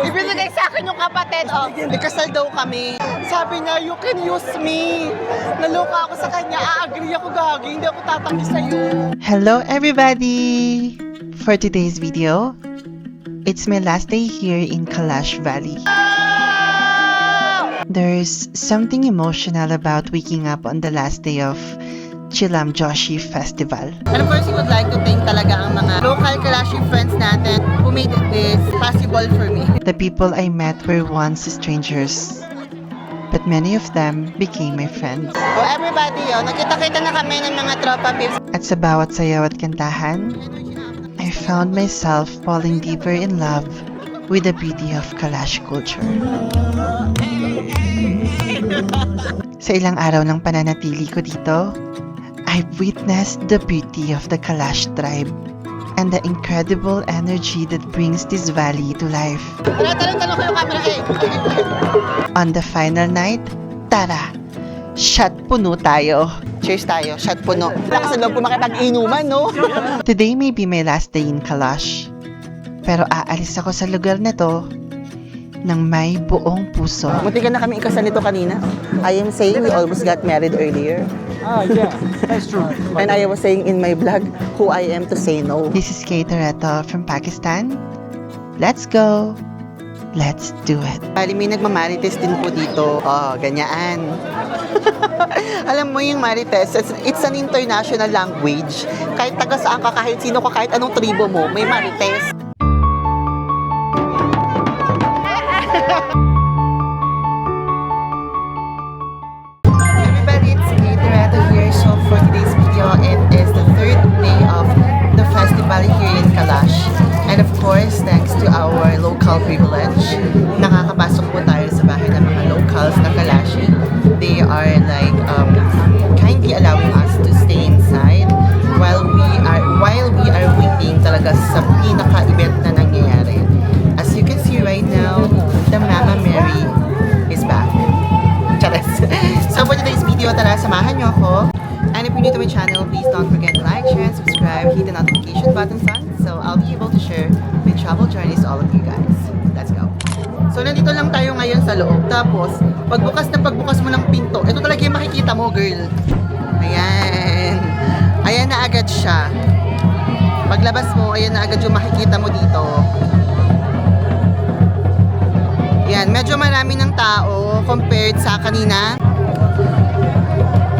Ibinigay sa akin yung kapatid. Oh, ikasal daw kami. Sabi niya, you can use me. Naloka ako sa kanya. Agree ako, gagi. Hindi ako tatanggi sa'yo. Hello everybody! For today's video, it's my last day here in Kalash Valley. There's something emotional about waking up on the last day of Chilam Joshi Festival. And of course, we would like to thank talaga ang mga local Kalashi friends natin who made this possible for me. The people I met were once strangers, but many of them became my friends. So everybody, nakita-kita na kami ng mga tropa pips. At sa bawat sayaw at kantahan, I found myself falling deeper in love with the beauty of Kalash culture. Sa ilang araw ng pananatili ko dito, I've witnessed the beauty of the Kalash tribe and the incredible energy that brings this valley to life. Talong ko yung camera On the final night, tara, shot puno tayo. Cheers tayo, shot puno. Lakas na loob ko makipag-inuman, no? Today may be my last day in Kalash, pero aalis ako sa lugar na to ng may buong puso. Munti ka na kami ikasal nito kanina. I am saying we almost got married earlier. Yeah, that's true. And I was saying in my vlog who I am to say no. This is Kay Toretto from Pakistan. Let's go! Let's do it! Bali, may nagmamarites din po dito. Oh, ganyan. Alam mo yung marites, it's an international language. Kahit taga saan ka, kahit sino ka, kahit anong tribo mo, may marites. Everybody, it's Kay Toretto here. So for today's video, it is the third day of the festival here in Kalash. And of course, thanks to our local privilege, nakakapasok po tayo sa bahay ng mga locals na Kalashi. They are like kindly allowing us to stay inside while we are waiting talaga sa pinaka-event na nangyayari. As you can see right now, the Mama Mary is back. Charas. So for today's video, tara, samahan nyo ako. And if you're new to my channel, please don't forget to like, share, and subscribe. Hit the notification button so I'll be able to share my travel journeys to all of you guys. Let's go. So nandito lang tayo ngayon sa loob. Tapos, pagbukas mo ng pinto, ito talaga yung makikita mo, girl. Ayan. Ayan na agad siya. Paglabas mo, ayan na agad yung makikita mo dito. Ayan, medyo marami ng tao compared sa kanina.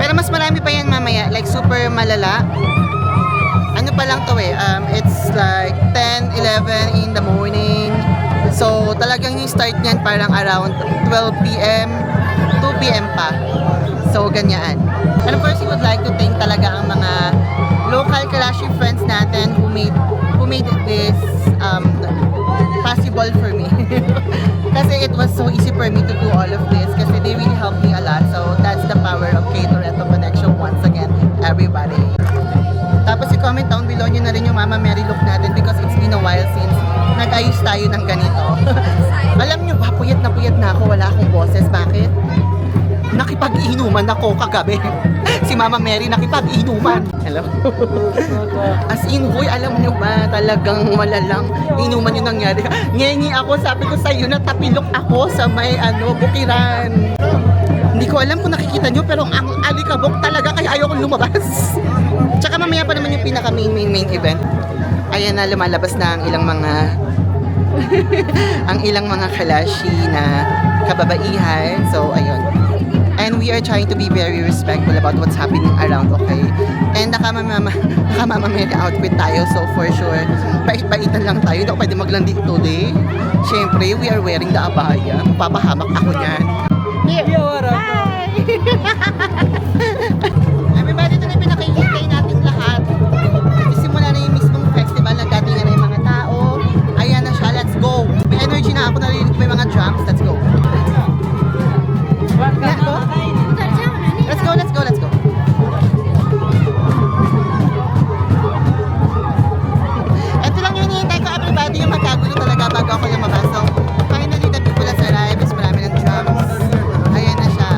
Pero mas marami pa yan mamaya, like super malala. Ano pa lang to it's like 10, 11 in the morning. So talagang yung start niyan parang around 12 p.m. 2 p.m. pa. So ganyan. And of course, we would like to thank talaga ang mga local Kalashi friends natin who made this possible for me. Kasi it was so easy for me to do all of this kasi they really helped me a lot. So that's the power of Kay Toretto Connection once again, everybody. Tapos i-comment down below nyo na rin yung Mama Mary look natin because it's been a while since nag-ayos tayo ng ganito. Alam nyo ba, puyat na ako, wala akong boses. Bakit? Nakipag-inuman ako kagabi. Si Mama Mary nakipag-inuman. Hello? As in, boy, alam nyo ba, talagang malalang inuman yung nangyari. Ngengi ako, sabi ko sa'yo, natapilok ako sa may bukiran. Hindi ko alam kung nakikita nyo, pero ang alikabok talaga, kaya ayokong lumabas. Tsaka mamaya pa naman yung pinaka main event. Ayan na, lumalabas na ang ilang mga ang ilang mga Kalashi na kababaihan. So, ayun. And we are trying to be very respectful about what's happening around, okay? And naka-mama Mary outfit tayo, so for sure, bait-baitan lang tayo. Hindi ako pwede maglandi today. Siyempre, we are wearing the abaya. Papahamak ako niyan. Hi! Everybody, ito na pinakihintay natin lahat. Isimula na yung mismong festival, nagdatingan na yung mga tao. Ayan na siya, let's go. May energy na ako, narinig ko may mga drums, let's go. Let's go. Ito lang yung hinihintay ko, everybody, yung magkagulo talaga bago ako lumabas. So, finally, the people has arrived. Mas marami ng drums. Ayan na siya.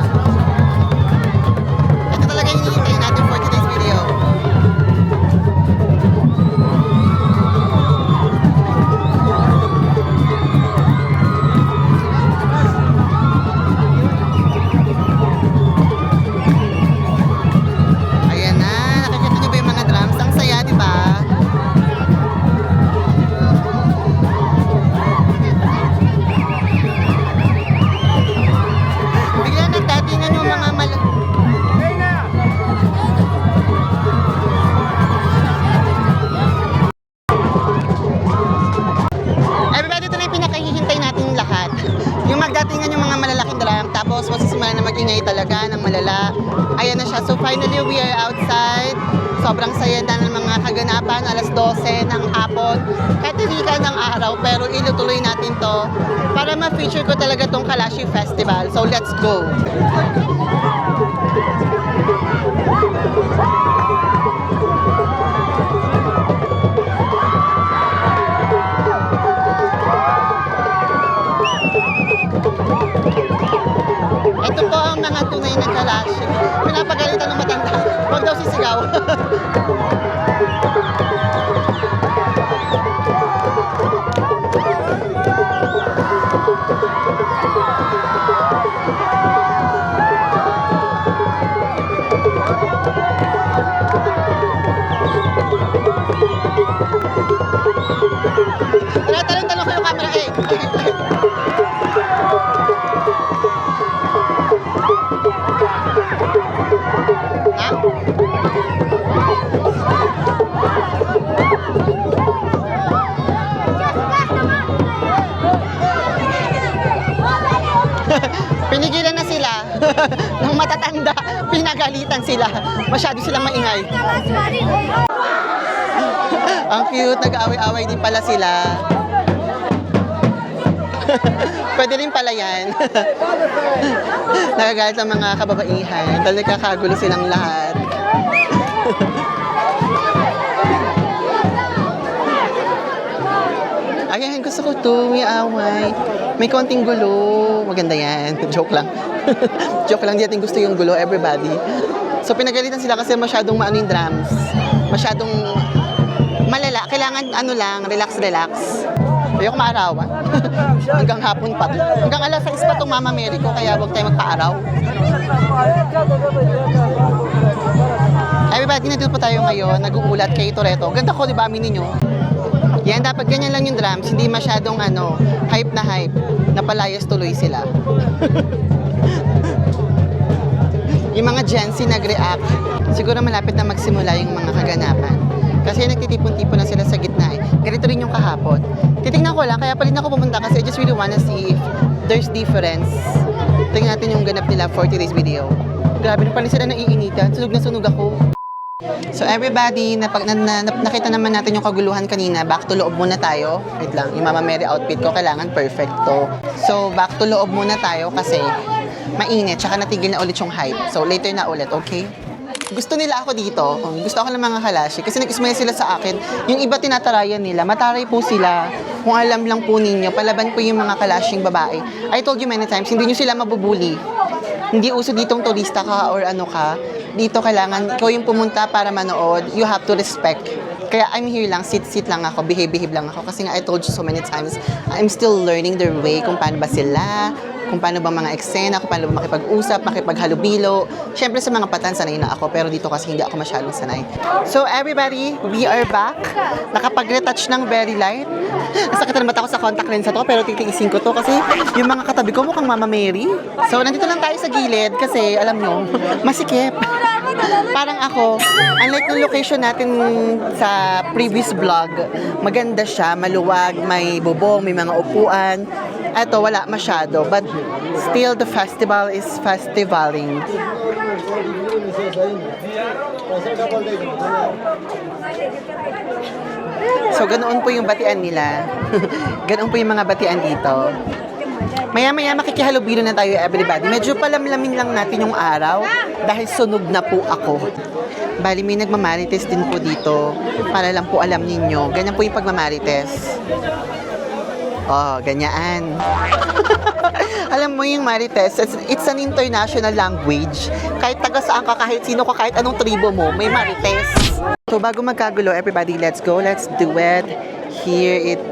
we are outside. Sobrang saya na ng mga kaganapan, alas 12 ng hapon. Kahit hindi ka ng araw, pero ilutuloy natin to para ma-feature ko talaga tong Kalashi Festival. So let's go! Ito po ang mga tunay na Kalashi. Pinapagalitan ng matanda. Huwag daw sisigaw. Talong-talong ko yung camera eh. Pinigilan na sila ng matatanda, pinagalitan sila. Masyado silang maingay. Ang cute, nag-aaway-aaway din pala sila. Pwede rin pala yan. Nagagalit ang mga kababaihan. Dahil nagkakagulo silang lahat. Ayan, gusto ko to. May away. May konting gulo. Maganda yan. Joke lang. Joke lang. Di natin gusto yung gulo, everybody. So, pinagalitan sila kasi masyadong maano yung drums. Masyadong malala. Kailangan ano lang, relax. Ayoko maarawan. Hanggang hapon pa. Hanggang alas 6 pa itong Mama Mary ko, kaya huwag tayo magpaaraw. Everybody, nandito po tayo ngayon. Nag-uulat kay Toretto. Ganda ko, di ba, amin ninyo? Yan, dapat ganyan lang yung drums. Hindi masyadong hype na hype. Napalayas tuloy sila. Yung mga Gen Z nag-react. Siguro malapit na magsimula yung mga kaganapan. Kasi nagtitipon-tipon na sila sa gitna eh. Ganito rin yung kahapon. Titignan ko lang, kaya pa rin ako pumunta kasi I just really wanna see if there's difference. Tingnan natin yung ganap nila for today's video. Grabe rin pala sila naiinitan. Sunog na sunog ako. So everybody, nakita naman natin yung kaguluhan kanina. Back to loob muna tayo. Wait lang, yung Mama Mary outfit ko kailangan perfecto. So back to loob muna tayo kasi mainit, tsaka natigil na ulit yung hype. So later na ulit, okay? Gusto nila ako dito. Gusto ako ng mga Kalashi kasi nag-smile sila sa akin. Yung iba tinatarayan nila, mataray po sila. Kung alam lang po ninyo, palaban po yung mga Kalashing babae. I told you many times, hindi nyo sila mabubuli. Hindi uso ditong turista ka or ano ka. Dito kailangan, ikaw yung pumunta para manood. You have to respect. Kaya I'm here lang, sit lang ako, behave lang ako. Kasi nga I told you so many times, I'm still learning their way kung paano ba sila, kung paano ba mga eksena, kung paano ba makipag-usap, makipaghalubilo. Siyempre sa mga patan, sanay na ako, pero dito kasi hindi ako masyadong sanay. So everybody, we are back. Nakapag-retouch ng very light. Nasakit na mata ko sa contact lens na to, pero titiisin ko to kasi yung mga katabi ko mukhang Mama Mary. So nandito lang tayo sa gilid kasi alam nyo, masikip. Parang ako, unlike ng location natin sa previous vlog, maganda siya, maluwag, may bubong, may mga upuan. Eto, wala masyado. But still, the festival is festivaling. So, ganoon po yung batian nila. Ganoon po yung mga batian dito. Maya-maya makikihalubilo na tayo, everybody. Medyo palamlamin lang natin yung araw dahil sunog na po ako. Bali, may nagmamarites din po dito. Para lang po alam ninyo. Ganyan po yung pagmamarites. Oh, ganyan. Alam mo yung Marites, it's an international language. Kahit taga saan ka, kahit sino ka, kahit anong tribo mo, may Marites. So, bago magkagulo, everybody, let's go. Let's do it. Hear it.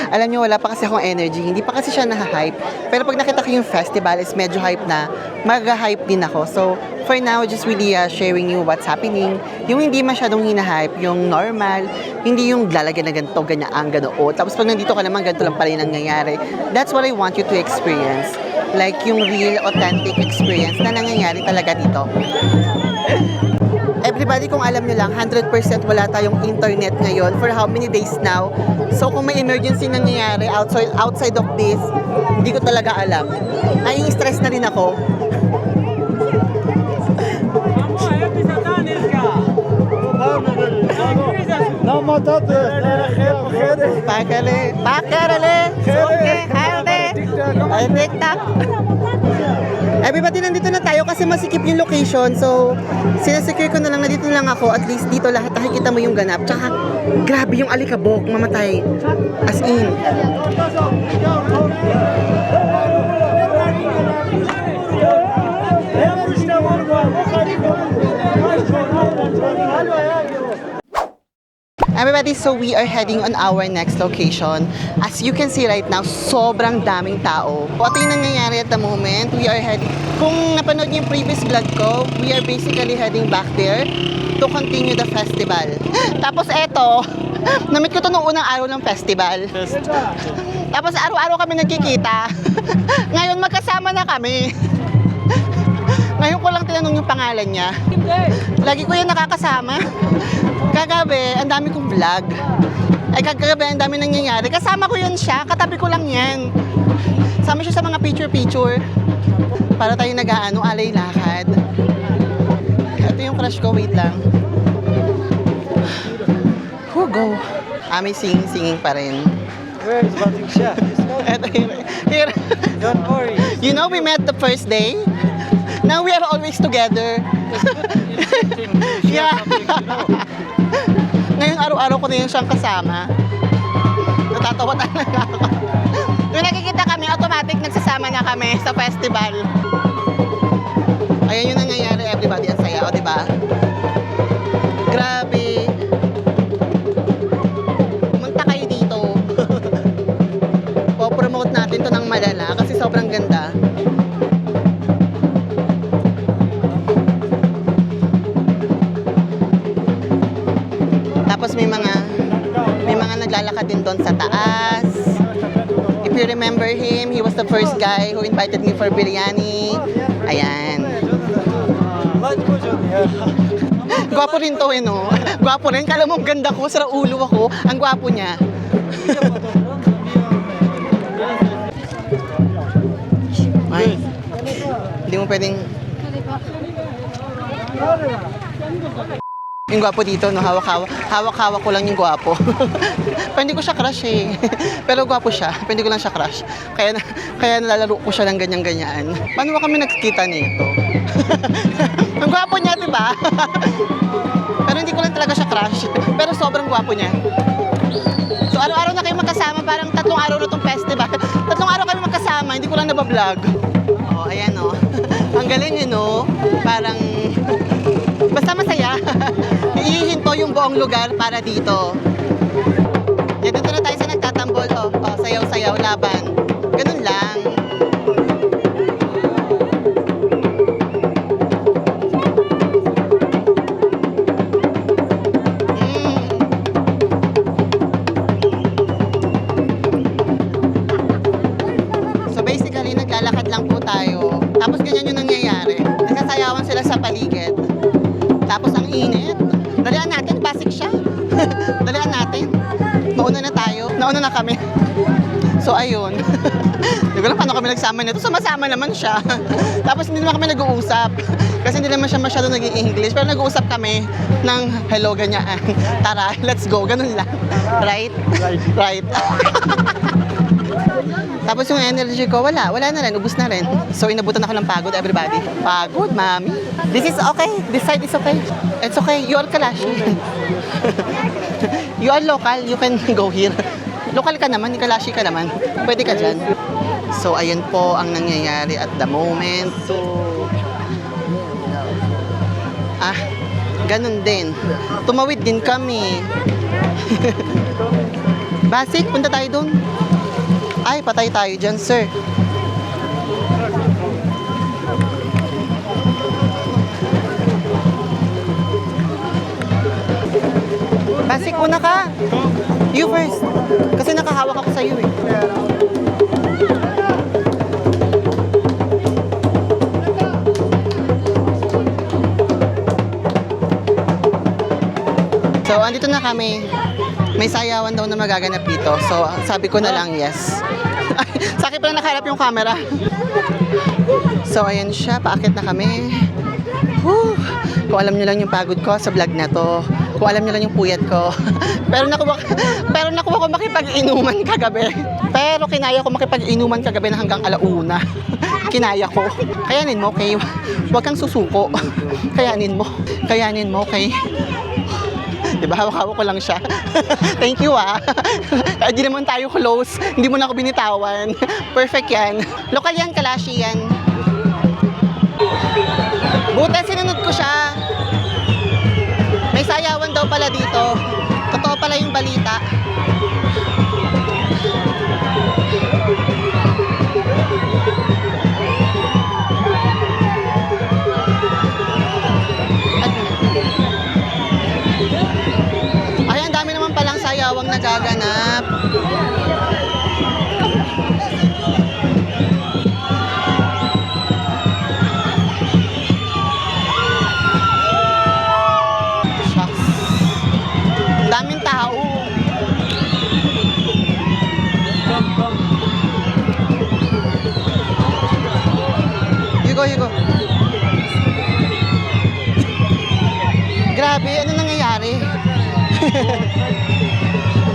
Alam nyo, wala pa kasi akong energy. Hindi pa kasi siya na-hype. Pero pag nakita ko yung festival is medyo hype na, mag-hype din ako. So, for now, just really sharing you what's happening. Yung hindi masyadong hina-hype, yung normal, hindi yung lalagyan na ganito, ganyan, ganoon. Tapos pag nandito ka naman, ganito lang pala yung nangyayari. That's what I want you to experience. Like yung real, authentic experience na nangyayari talaga dito. Everybody, kung alam nyo lang, 100% wala tayong internet ngayon for how many days now. So, kung may emergency nangyayari outside of this, hindi ko talaga alam. Ay, stress na rin ako. Pakarele. Okay, halde. Ay, TikTok. Everybody, nandito na tayo kasi masikip yung location. So, sinasecure ko na lang na dito lang ako. At least dito lahat nakikita mo yung ganap. Tsaka, grabe yung alikabok. Mamatay. As in. Everybody, so we are heading on our next location. As you can see right now, sobrang daming tao. Ito yung nangyayari at the moment. We are heading, kung napanood niyo yung previous vlog ko, we are basically heading back there to continue the festival. Tapos eto, namit ko to nung unang araw ng festival. Tapos araw-araw kami nagkikita. Ngayon magkasama na kami. Ngayon ko lang tinanong yung pangalan niya. Lagi ko yan nakakasama. Kagabi, ang dami kong vlog. Ay kagabi, ang dami nangyayari. Kasama ko yun siya, katabi ko lang yan. Sama siya sa mga picture-picture. Para tayo nag-aano, alay lakad. Ito yung crush ko, wait lang. Go. May singing pa rin. Where is Batik-Shah? Ito here. Don't worry. You know, we met the first day. Now we are always together. Yeah. Ngayon araw-araw ko na yun siyang kasama. Natatawa talaga ako. Yung nakikita kami, automatic nagsasama na kami sa festival. Ayan yung nangyayari, everybody. Ang saya, o diba? Grabe. Pumunta kayo dito. Po-promote natin to ng malala kasi sobrang ganda. Tapos may mga naglalakad din doon sa taas. If you remember him, he was the first guy who invited me for biryani. Ayan. Gwapo rin to eh, no? Gwapo rin. Kala mo ganda ko, sara ulo ako. Ang gwapo niya. Ay, hindi mo pwedeng... Yung gwapo dito, no? Hawak-hawak ko lang yung gwapo. Pero hindi ko siya crush eh. Pero gwapo siya. Pero hindi ko lang siya crush. Kaya nalalaro ko siya ng ganyan-ganyan. Paano ba kami nagkita nito? Ang gwapo niya, di ba? Pero hindi ko lang talaga siya crush. Pero sobrang gwapo niya. So araw-araw na kayo magkasama. Parang 3 araw na tong festival. 3 araw kami magkasama. Hindi ko lang nabablog. Oh, ayan oh. Ang galing yun, no? Parang... Basta masaya. Ihihinto yung buong lugar para dito. Yan, dito na tayo sa nagtatambol. Oh, sayaw-sayaw, laban. Ganun lang. So basically, naglalakad lang po tayo. Tapos ganyan yung nangyayari. Nagsasayawan sila sa paligid. Tapos ang init. Dalian natin, basic siya. Dalian natin. Mauna na tayo. Nauna na kami. So ayun. Hindi ko lang paano kami nagsama nito. Sumasama naman siya. Tapos hindi naman kami nag-uusap. Kasi hindi naman siya masyado nag-i-English. Pero nag-uusap kami ng hello, ganyan. Tara, let's go. Ganun lang. Right? Right. Tapos yung energy ko, wala na rin, ubus na rin. So inabutan ako ng pagod, everybody. Pagod, mami. This is okay, this side is okay. It's okay, you are Kalashi. You are local, you can go here. Local ka naman, Kalashi ka naman. Pwede ka dyan. So ayun po ang nangyayari at the moment. So, ganun din. Tumawid din kami. Basic, punta tayo doon. Ay, patay tayo dyan, sir. Basic, una ka. You first. Kasi nakahawak ako sa'yo eh. So, andito na kami. May sayawan daw na magaganap dito. So, sabi ko na lang yes. Sa akin pala nakaharap yung camera. So, ayan siya. Paakit na kami. Whew. Kung alam nyo lang yung pagod ko sa vlog na to. Kung alam niyo lang yung puyat ko. pero nakuha ko makipag-inuman kagabi. Pero kinaya ko makipag-inuman kagabi na hanggang alauna. Kinaya ko. Kayanin mo, okay? Huwag kang susuko. Kayanin mo, okay? Diba, hawak-hawak ko lang siya. Thank you, ah. Hindi naman tayo close. Hindi mo na ako binitawan. Perfect yan. Lokal yan, Kalashi yan. Buta, sinunod ko siya. May sayawan daw pala dito. Totoo pala yung balita. Ay, ang dami naman palang sayawang nagaganap. Shucks. Ang daming tao. You go. Grabe, ano nangyayari?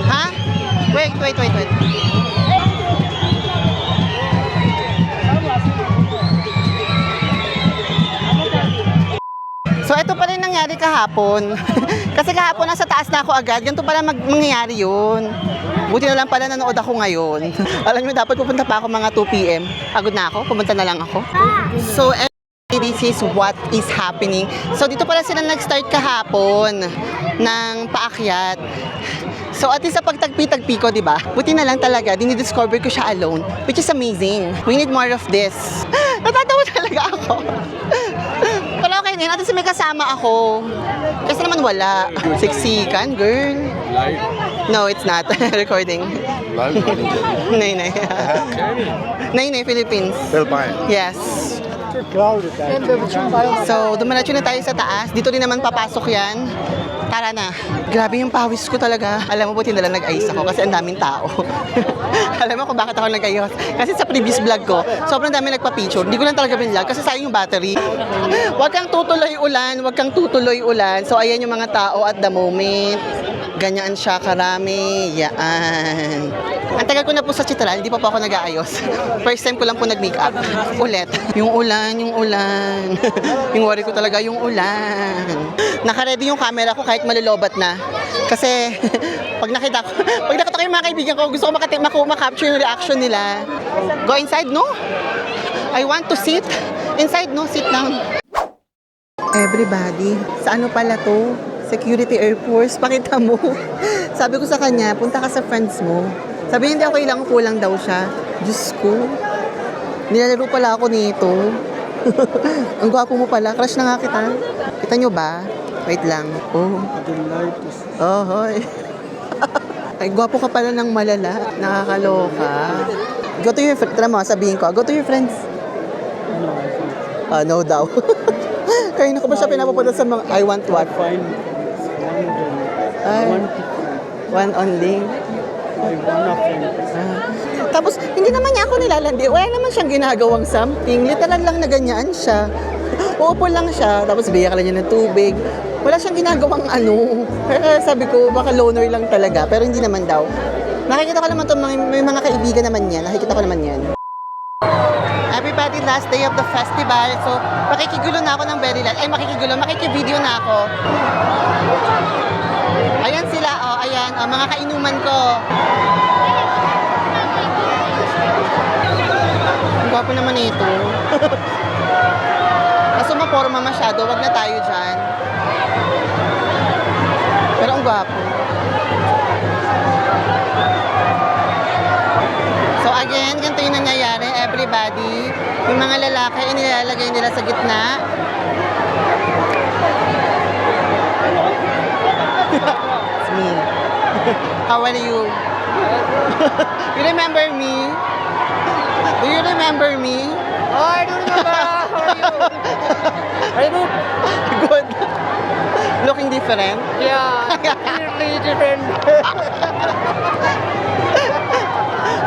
Ha? Wait. So, ito pa rin nangyari kahapon. Kasi kahapon nasa taas na ako agad. Ganito pala mangyayari yun. Buti na lang pala nanood ako ngayon. Alam niyo, dapat pupunta pa ako mga 2 p.m. Pagod na ako, pumunta na lang ako. So, this is what is happening. So, dito pala sila nag-start kahapon ng paakyat. So, at least sa pagtagpi-tagpi ko, di ba? Buti na lang talaga, dinidiscover ko siya alone. Which is amazing. We need more of this. Natatawa talaga ako. Pero okay din, at least may kasama ako. Kasi naman wala. Siksikan, girl. Live. No, it's not. Recording. Live recording. Nay, Philippines. Philippines. Yes. So, dumiretso na tayo sa taas. Dito rin naman papasok yan. Tara na. Grabe yung pawis ko talaga. Alam mo, buti na lang nag-ayos ako kasi ang daming tao. Alam mo kung bakit ako nag-ayos? Kasi sa previous vlog ko, sobrang dami nagpa-picture. Hindi ko lang talaga binlog kasi sayang yung battery. Huwag kang tutuloy ulan. So, ayan yung mga tao at the moment. Ganyan siya karami. Yan. Ang tagal ko na po sa Chitral, hindi pa po ako nag-aayos. First time ko lang po nag-makeup. Ulit. Yung ulan. Yung worry ko talaga, yung ulan. Naka-ready yung camera ko kahit malulobat na. Kasi, pag nakita ko yung mga kaibigan ko, gusto ko makapture yung reaction nila. Go inside, no? I want to sit. Inside, no? Sit down. Everybody, sa ano pala to? Security Air Force, pakita mo. Sabi ko sa kanya, punta ka sa friends mo. Sabi niya, hindi ako ilang kulang daw siya. Diyos ko. Nilalaro pala ako nito. Ang gwapo mo pala. Crush na nga kita. Kita nyo ba? Wait lang. Oh. Oh, hoy. Ay, gwapo ka pala ng malala. Nakakaloka. Go to your friends. Tara mo, sabihin ko. Go to your friends. No daw. Kaya na ko ba siya pinapapunta sa mga... I want what? One only. Tapos, hindi naman niya ako nilalandi. Wala naman siyang ginagawang something. Literal lang na ganyan siya. Uupo lang siya. Tapos, bigyan ka lang niya ng tubig. Wala siyang ginagawang ano. Kaya sabi ko, baka loner lang talaga. Pero hindi naman daw. Nakikita ko naman may mga kaibigan naman yan. Nakikita ko naman yan. Everybody, last day of the festival. So, makikigulo na ako ng very last. Makikibideo na ako. Ayan sila, oh, ayan, oh, mga kainuman ko. Ang gwapo naman ito. Kaso maporma masyado, wag na tayo dyan. Pero ang gwapo. So again, ganito yung nangyayari, everybody. Yung mga lalaki, inilalagay nila sa gitna. It's me. How are you? You remember me? Do you remember me? Oh, I don't remember. How are you? Are you good? Good. Looking different? Yeah, completely different.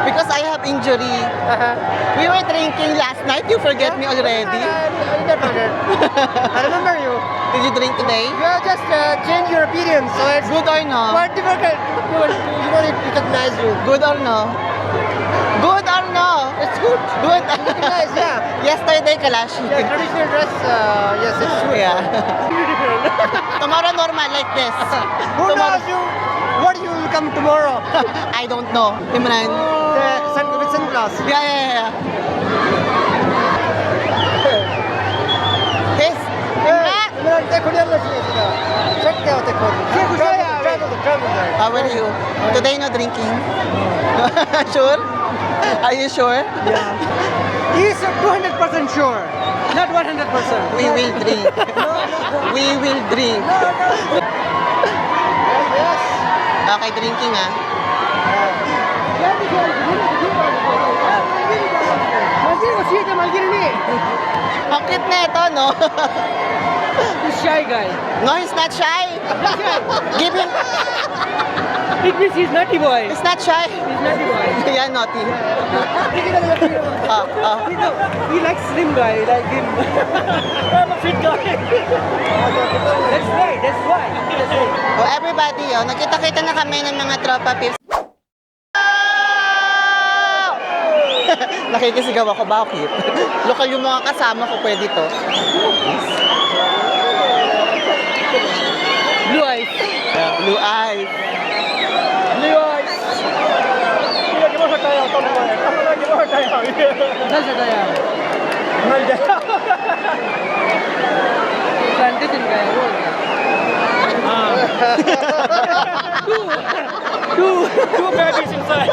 Because I have enjoyed injury. We were drinking last night. You forget me already. I didn't forget. I remember you. Did you drink today? You have just changed your opinion, so it's Good or no? quite difficult to recognize you. Good or no? Good or no? It's good. Good. Recognize, yeah. Yesterday, Kalash. Yeah, traditional dress, yes, it's true. Yeah. Beautiful. Tomorrow normal like this. Who knows you? What you will come tomorrow? I don't know. Imran. With sunglasses. Yeah. His. Imran. देखो नहीं लगी है इसका चेक क्या होता है खोज travel there. How are you? Today no drinking. Sure? Are you sure? He's 200% sure, not 100%. We will drink. We will drink. Yes. Okay, drinking ah. Ang cute na ito, no? He's shy guy. No, he's not shy. Give him. It means he's naughty boy. He's not shy. He's naughty boy. Yeah, naughty. He likes slim guy, like him. I'm a fit guy. That's why. So everybody, nagkita-kita na kami ng mga tropa pips. Nakikisigaw ako, bakit? Lokal yung mga kasama ko, pwede to. Blue eyes. Blue eyes. Blue eyes. Nal Sataya. Plantation guy. Two babies inside.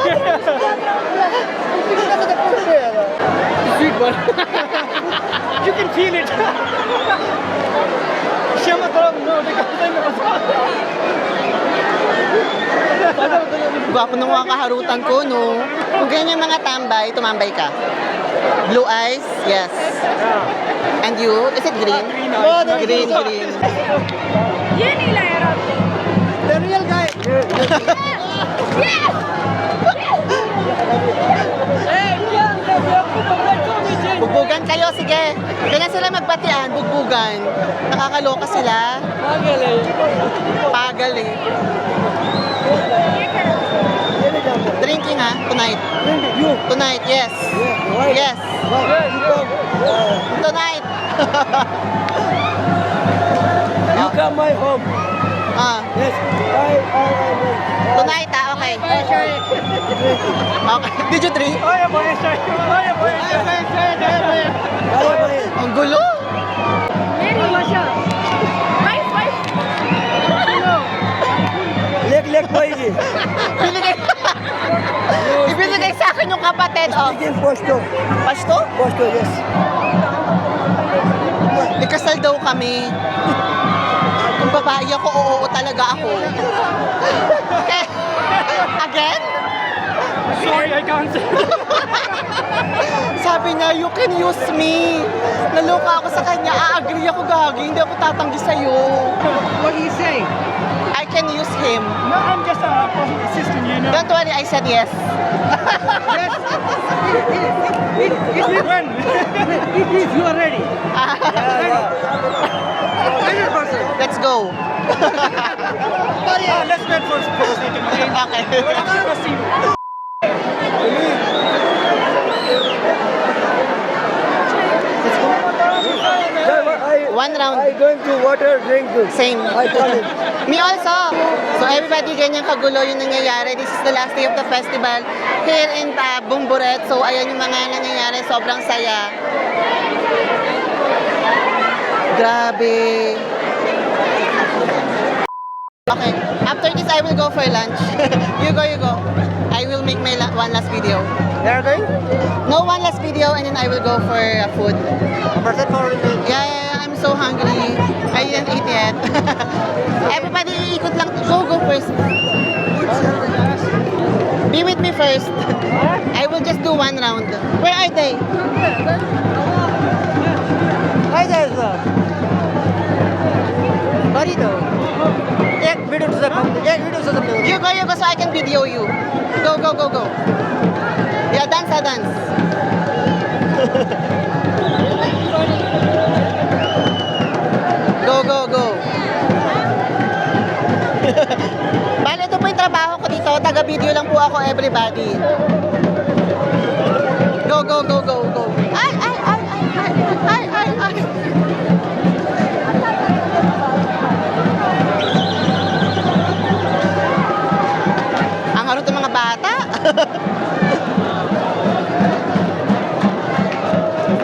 Sweet one. You can feel it. Siya matarap, no? Gwapo ng mga kaharutan ko, no? Kung ganyan yung mga tambay, tumambay ka. Blue eyes, yes. And you? Is it green? Green. The real guy. Bugbugan kayo, sige. Ganyan sila magbatian, bugbugan. Nakakaloka sila. Pagal eh. Drinking ha, tonight. Tonight, yes. Yes. Tonight. You come my home. Ah, Yes. tonight ha, okay. Okay. Did you drink? Ang gulo. Lek paigi. Ibinigay sa akin yung kapatid. Oh. Again posto. Pasto? Posto, yes. Ikasal daw kami. Kung babae ako, oo talaga ako. Eh, again? Sorry, I can't. Sabi niya, you can use me. Naloka ako sa kanya. A-agree ako, gagi. Hindi ako tatanggi sa'yo. What do you say? I can use him. No, I'm just a assistant, you know. Don't worry, I said yes. Yes. It is when? It is you are ready. 100%. Let's go. Let's wait for a second, okay? Okay. Proceed. One round. I going to water drink this. Same. I call it. Me also. So everybody, ganyan kagulo yung nangyayari. This is the last day of the festival here in Bumburet. So ayan yung mga nangyayari. Sobrang saya. Grabe. Okay. After this, I will go for lunch. You go. I will make my one last video. They are going? No, one last video and then I will go for food. Percent for Yeah, I'm so hungry. I didn't eat yet. Everybody, ikot lang. Go first. Be with me first. I will just do one round. Where are they? Hi there, sir. Barito. एक वीडियो से You go so I can video you. Go. Yeah, dance. dance. Go, go, go. Bale, ito po yung trabaho ko dito. Taga-video lang po ako, everybody. Go, go, go, go, go. Ay, ay, ay, ay, ay, ay, ay, ay. Ang harot ng mga bata.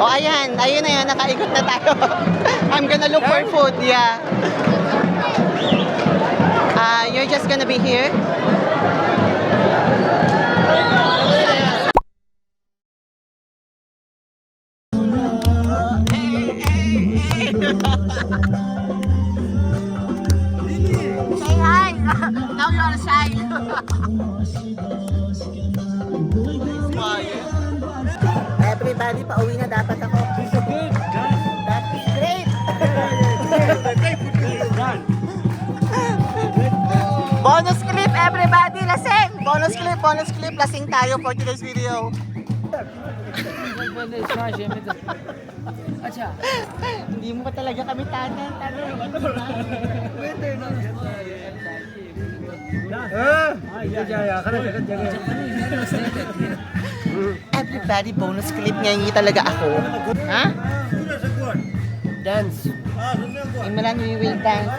Oh, ayan. Ayun na yan. Nakaikot na tayo. I'm gonna look for food. Yeah. You're just gonna be here? Say hi. Now you're shy. Everybody, pauwi na dapat ako. That's great. Bonus clip, everybody! Lasing! Bonus clip. Lasing tayo for today's video. Hindi mo pa talaga kami tanan. Everybody, bonus clip. Ngayon talaga ako. Ha? Dance. Imran, we will dance.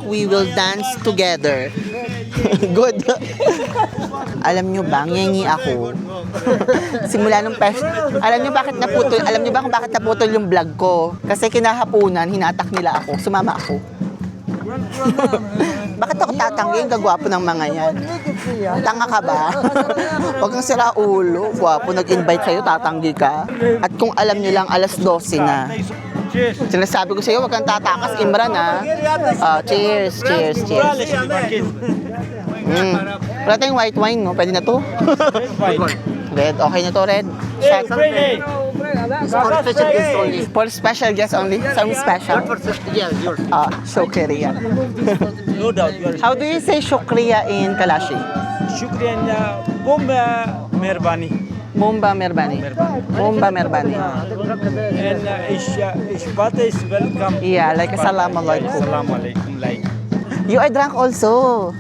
We will dance together. Good. Alam nyo ba, ngengi ako. Simula nung alam nyo ba kung bakit naputol yung vlog ko? Kasi kinahapunan, hinatak nila ako. Sumama ako. Bakit ako tatanggi? Ang gagwapo ng mga yan. Tanga ka ba? Huwag kang sira ulo. Gwapo, nag-invite sa'yo, tatanggi ka. At kung alam nyo lang, alas 12 na. Sinasabi ko sa'yo, huwag kang tatakas, Imran, ha? Cheers. Wala tayong white wine, no? Pwede na to? Red, okay na to, red. Shot. For special guest only. Some special. Shukriya. No doubt. How do you say shukriya in Kalashi? Shukriya, bomba merbani. Mumba Merbani. And Ishbata is welcome. Yeah, like assalamu alaikum. Assalamu alaikum. Like. You are drunk also.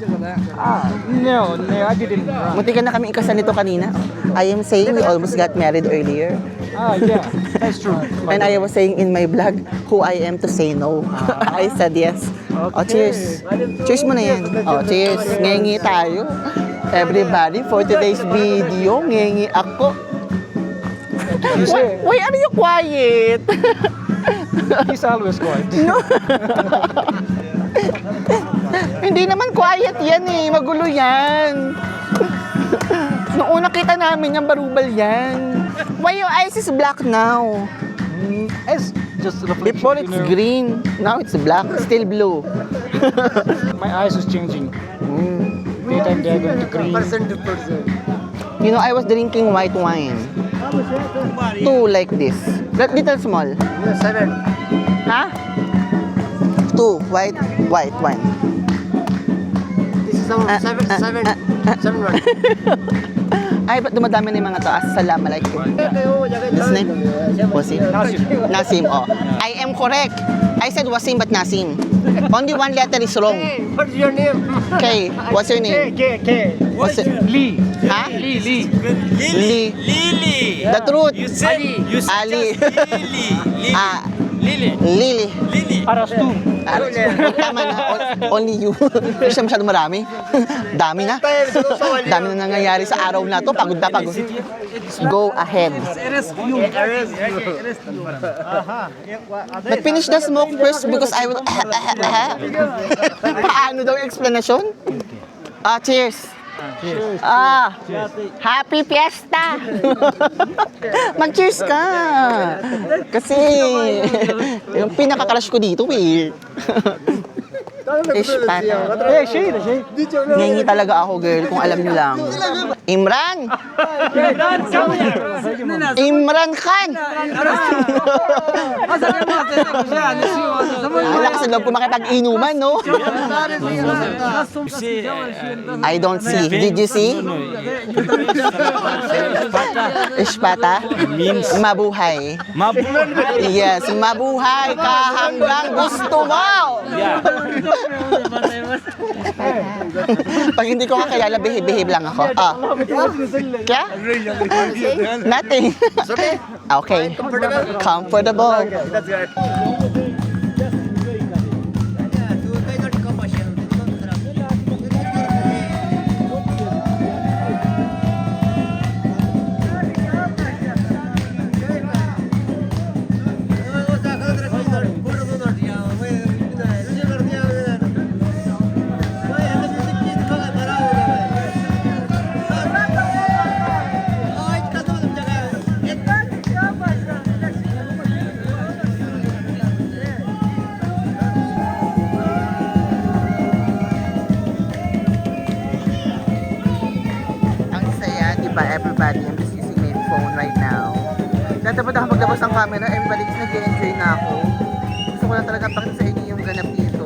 No, I didn't. Munti ka na kami ikasal nito kanina. I am saying we almost got married earlier. Yeah, that's true. And I was saying in my vlog who I am to say no. I said yes. Oh, cheers. Cheers mo na yan. Oh, cheers. Ngengi tayo. Everybody, for today's video, ngengi ako. Why are you quiet? He's always quiet. No. Hindi naman quiet yan eh. Magulo yan. Noong una kita namin yung barubal yan. Why your eyes is black now? It's just Before it's green, now it's black, still blue. My eyes is changing. Daytime they're going to green. You know, I was drinking white wine. Two like this. That little small. Yeah, 7. Ha? Two white wine. This is seven. Ay, ba't dumadami na yung mga to? Assalamualaikum. His name? Wasim? Nasim, oh. I am correct. I said Wasim but Nasim. Only one letter is wrong. What's your name? K. What's your name? K. What's it? Lee. Ha? Lee. Lee. Lily. The truth. You said Ali. Lily. Ah, Lily. Lily. Lily. Arastu. Tama na. Only you. Hindi siya masyado marami. Dami na. Dami na nangyayari sa araw na to. Pagod na pagod. Go ahead. But finish the smoke first because I will... Paano daw yung explanation? Cheers. Happy Fiesta! Mag-cheers ka! Kasi, yung pinaka-crush ko dito eh. Fish pan. Ngingi talaga ako, girl, kung alam nyo lang. Imran! Imran Khan! Lakas sa loob ko makipag-inuman, no? I don't see. Did you see? Ishpata? Means Mabuhay. mabuhay. Yes, mabuhay ka hanggang gusto mo! Yeah. Pag hindi ko kakilala, behave lang ako. Ah. Kya? Nothing. Okay. Comfortable. Ang saya, di ba? Everybody, I'm just using my phone right now. Dapat ako maglabas ng camera, everybody is nag-enjoy na ako. Gusto ko lang talaga pakita sa inyo yung ganap dito.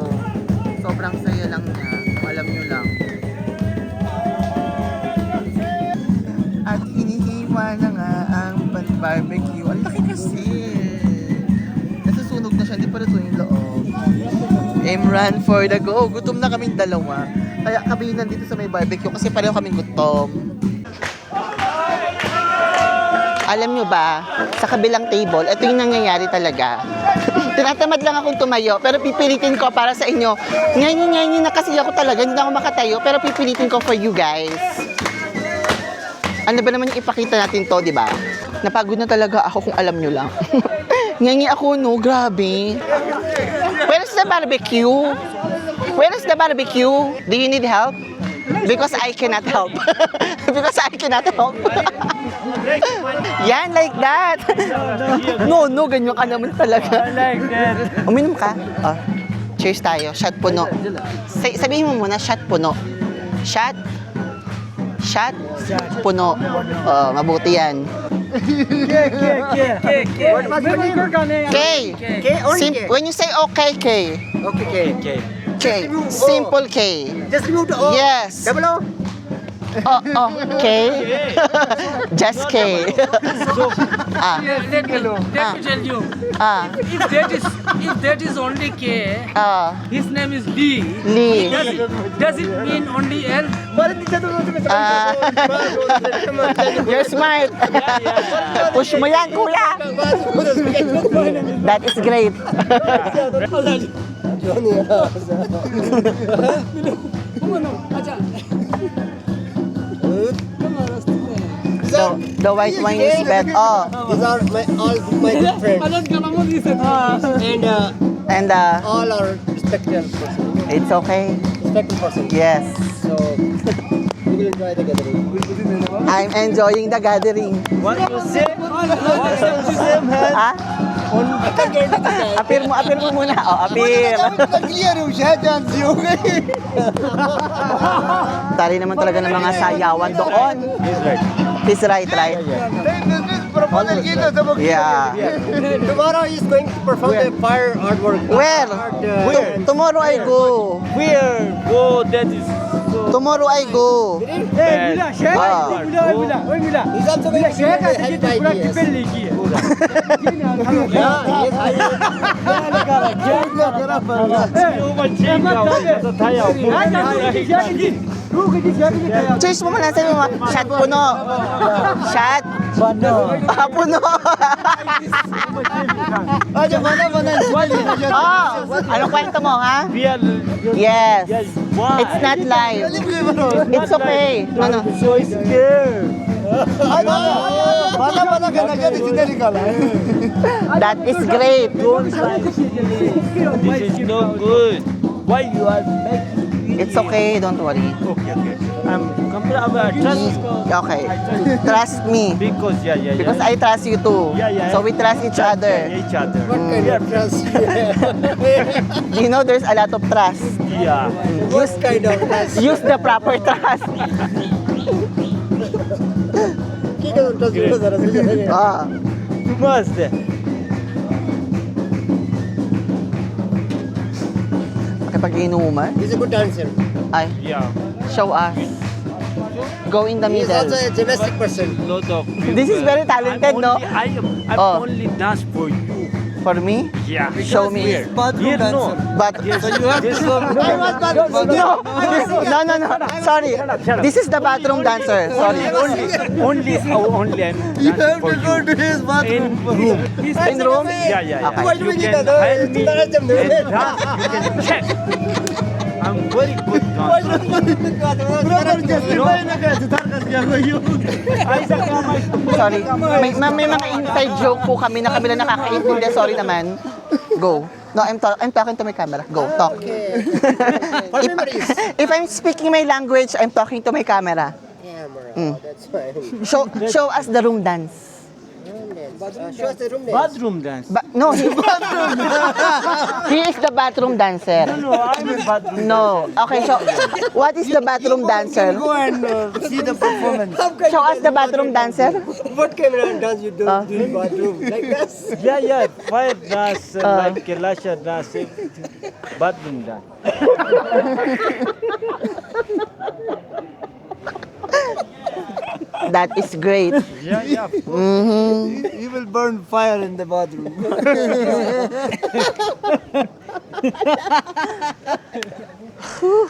Sobrang saya lang niya, kung alam nyo lang. At hinihiwa na nga ang barbecue. Ang laki kasi. Nasusunog na siya, hindi pa rin yung loob. Run for the go. Gutom na kaming dalawa. Kaya kami nandito sa may barbecue kasi pareho kaming gutom. Alam nyo ba, sa kabilang table, ito yung nangyayari talaga. Tinatamad lang akong tumayo, pero pipilitin ko para sa inyo. Ngayon na kasi ako talaga, hindi na ako makatayo, pero pipilitin ko for you guys. Ano ba naman yung ipakita natin to, di ba? Napagod na talaga ako kung alam nyo lang. Ngangi ako, no? Grabe. Where's the barbecue? Where is the barbecue? Do you need help? Because I cannot help. Because I cannot help. Yan, like that. No, ganyan ka naman talaga. Uminom ka? Oh. Cheers tayo. Shot puno. Sabihin mo muna, shot puno. Shot? Shot? Puno. Oh, mabuti yan. K. When you say okay, K. Okay. K. Simple K. Just move to O. Yes. Double O. Oh, K. Just K. Ah. Let me tell you. Ah. If that is only K, Ah. his name is Lee. Lee. Does it mean only L? Ah. You're smart. Push mo yan, kuya. That is great. The white wine is bad. Oh. These are all my good friends. And And all are respected person. it's okay. Respected person. Yes. So we will enjoy the gathering. I'm enjoying the gathering. What you say? Ah? Appear mo muna. Oh, appear. Tari naman talaga ng mga sayawan doon. He's right. Yeah. Tomorrow he's going to perform the fire artwork. Where? Tomorrow I go. Where go? That is so Tomorrow I go. bad. Ah. He's also going to share the head ideas. Cheers mo muna, sabi mo, shot puno. Shot. Ah, puno. Oh, anong kwento mo, ha? We are Yes. why? It's not live. It's okay. No. So scared. That is great. This is not good. Why you are making? It's okay, don't worry. Okay. I'm trust Okay. Trust me. because yeah. Because I trust you too. Yeah. So we trust each other. Each other. What kind of trust? You know there's a lot of trust. Yeah. What kind of trust? Use the proper trust. Ah. You must. Makipag-inuman? He's a good dancer. Ay, Yeah. show us. Go in the He's middle. also a gymnastic person. Lot of. This is very talented, no? I'm Oh. only dance for you. For me? Yeah. Show me. Here no. But So you have this one. no. Sorry. This is the bathroom dancer. Sorry. Only I'm dancing for you. his In room. In room? Yeah. Okay. You can help me and dance. You can check. I'm very good dancer. Sorry. May mga inside joke po kami na kami lang nakakaintindi. Sorry naman. Go. No, I'm talking to my camera. Go, talk. For memories. If I'm speaking my language, I'm talking to my camera. Camera. Mm. That's fine. Show us the room dance. Show us the room dance. Bathroom dance. No, he is the bathroom dancer. No, I'm a bathroom. No. Okay, so what is the bathroom dancer? Go and see the performance. Show us the bathroom dancer. What camera dance you do in bathroom? Like this? Yeah. Fire dance, like Kailash dance, bathroom dance. That is great. Yeah. You will burn fire in the bathroom.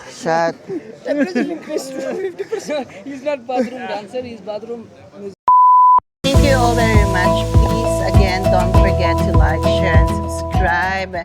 Shut. He's not bathroom dancer, he's bathroom Thank you all very much. Please, again, don't forget to like, share, and subscribe.